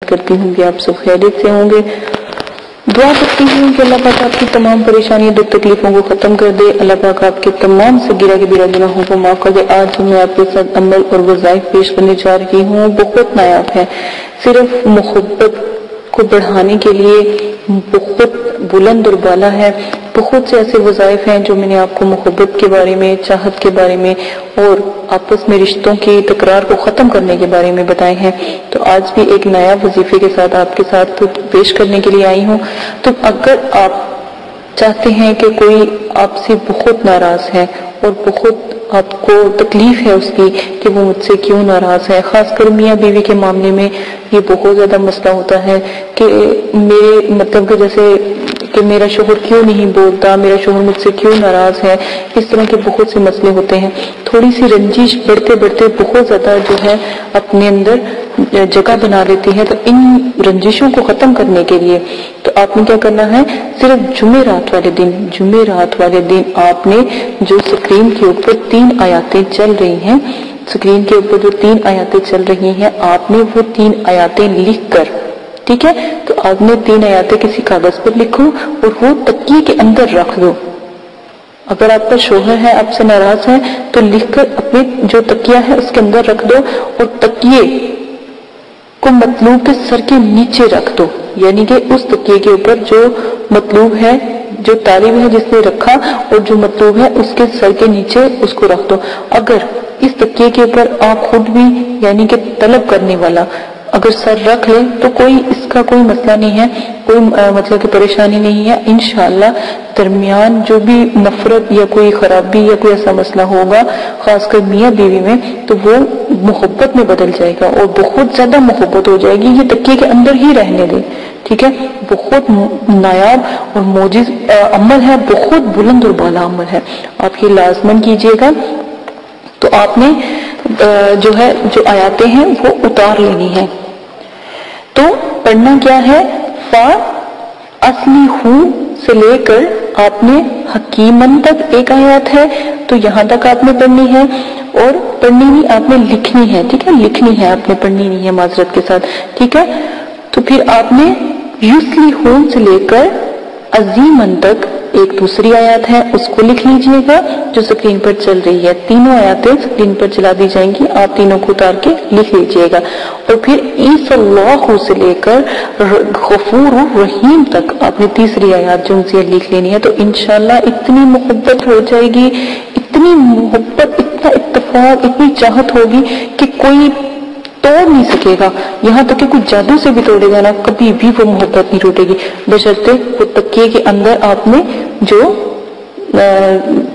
کرتی ہوں کہ آپ سب خیریت سے ہوں گے. دعا کرتی ہوں کہ اللہ پاک آپ کی تمام پریشانیوں دکھ تکلیفوں کو ختم کر دے. اللہ پاک آپ کے تمام صغیرہ کبیرہ گناہوں کو معاف کر دے. آج میں آپ کے ساتھ عمل اور وظائف پیش کرنے جا رہی ہوں. بہت نایاب ہے. صرف محبت کو بڑھانے کے لیے بہت بلند اور بالا ہے. بہت سے ایسے وظائف ہیں جو میں نے آپ کو محبت کے بارے میں، چاہت کے بارے میں اور آپس میں رشتوں کی تکرار کو ختم کرنے کے بارے میں بتائے ہیں. تو آج بھی ایک نیا وظیفے کے ساتھ آپ کے ساتھ پیش کرنے کے لیے آئی ہوں. تو اگر آپ چاہتے ہیں کہ کوئی آپ سے بہت ناراض ہے اور بہت آپ کو تکلیف ہے اس کی کہ وہ مجھ سے کیوں ناراض ہے، خاص کر میاں بیوی کے معاملے میں یہ بہت زیادہ مسئلہ ہوتا ہے کہ میرے مطلب کہ جیسے کہ میرا شوہر کیوں نہیں بولتا، میرا شوہر مجھ سے کیوں ناراض ہے، اس طرح کے بہت سے مسئلے ہوتے ہیں. تھوڑی سی رنجش بڑھتے بڑھتے بہت زیادہ جو ہے اپنے اندر جگہ بنا لیتی ہے. تو ان رنجشوں کو ختم کرنے کے لیے تو آپ نے کیا کرنا ہے، صرف جمعرات والے دن آپ نے جو اسکرین کے اوپر 3 آیاتیں چل رہی ہیں، اسکرین کے اوپر جو 3 آیاتیں چل رہی ہیں، آپ نے وہ 3 آیاتیں لکھ کر، ٹھیک ہے، تو آپ نے 3 آیاتیں کسی کاغذ پر لکھو اور وہ تکیے کے اندر رکھ دو. اگر آپ کا شوہر ہے آپ سے ناراض ہے تو لکھ کر اپنے جو تکیہ ہے اس کے اندر رکھ دو اور تکیے کو مطلوب کے سر کے نیچے رکھ دو. یعنی کہ اس تکیے کے اوپر جو مطلوب ہے، جو طالب ہے جس نے رکھا، اور جو مطلوب ہے اس کے سر کے نیچے اس کو رکھ دو. اگر اس تکیے کے اوپر آپ خود بھی یعنی کہ طلب کرنے والا اگر سر رکھ لے تو اس کا کوئی مسئلہ نہیں ہے، کوئی مطلب کہ پریشانی نہیں ہے. انشاءاللہ درمیان جو بھی نفرت یا کوئی خرابی یا کوئی ایسا مسئلہ ہوگا خاص کر میاں بیوی میں تو وہ محبت میں بدل جائے گا اور بہت زیادہ محبت ہو جائے گی. یہ تکیے کے اندر ہی رہنے دیں، ٹھیک ہے. بہت نایاب اور معجز عمل ہے، بہت بلند اور بالا عمل ہے. آپ یہ لازماً کیجئے گا. تو آپ نے جو ہے جو آیاتیں ہیں وہ اتار لینی ہے. تو پڑھنا کیا ہے، فا اصلی ہوں سے لے کر آپ نے حکیمن تک ایک آیات ہے تو یہاں تک آپ نے پڑھنی ہے. اور پڑھنی نہیں، آپ نے لکھنی ہے، ٹھیک ہے، لکھنی ہے، آپ نے پڑھنی نہیں ہے معذرت کے ساتھ، ٹھیک ہے. تو پھر آپ نے یسلی ہوں سے لے کر عظیمن تک ایک دوسری آیات ہے اس کو لکھ لیجئے گا جو اسکرین پر چل رہی ہے. تینوں آیاتیں اسکرین پر چلا دی جائیں گی، آپ تینوں کو اتار کے لکھ لیجئے گا. اور پھر عیسی اللہ سے لے کر غفور الرحیم تک آپ نے تیسری آیات جو ان سے لکھ لینی ہے. تو انشاءاللہ اتنی محبت ہو جائے گی، اتنی محبت، اتنا اتفاق، اتنی چاہت ہوگی کہ کوئی توڑ نہیں سکے گا. یہاں تک کہ کوئی جادو سے بھی توڑے گا نا، کبھی بھی وہ محبت نہیں ٹوٹے گی بشرطے وہ تکیے کے اندر آپ نے جو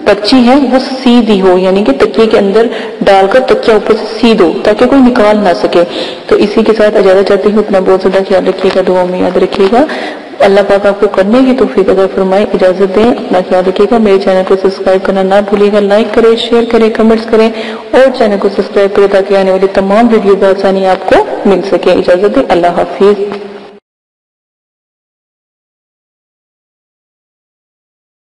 پرچی ہے وہ سیدھی ہو، یعنی کہ تکیے کے اندر ڈال کر تکیہ اوپر سے سیدھ ہو تاکہ کوئی نکال نہ سکے. تو اسی کے ساتھ اجازت چاہتی ہوں. اپنا بہت زیادہ خیال رکھیے گا، دعا میں یاد رکھیے گا. اللہ پاک آپ کو کرنے کی توفیق عطا فرمائے. اجازت دیں، اپنا خیال رکھیے گا. میرے چینل کو سبسکرائب کرنا نہ بھولیے گا. لائک کریں، شیئر کریں، کمنٹس کریں اور چینل کو سبسکرائب کریں تاکہ آنے والی تمام ویڈیو بآسانی آپ کو مل سکے. اجازت دیں، اللہ حافظ.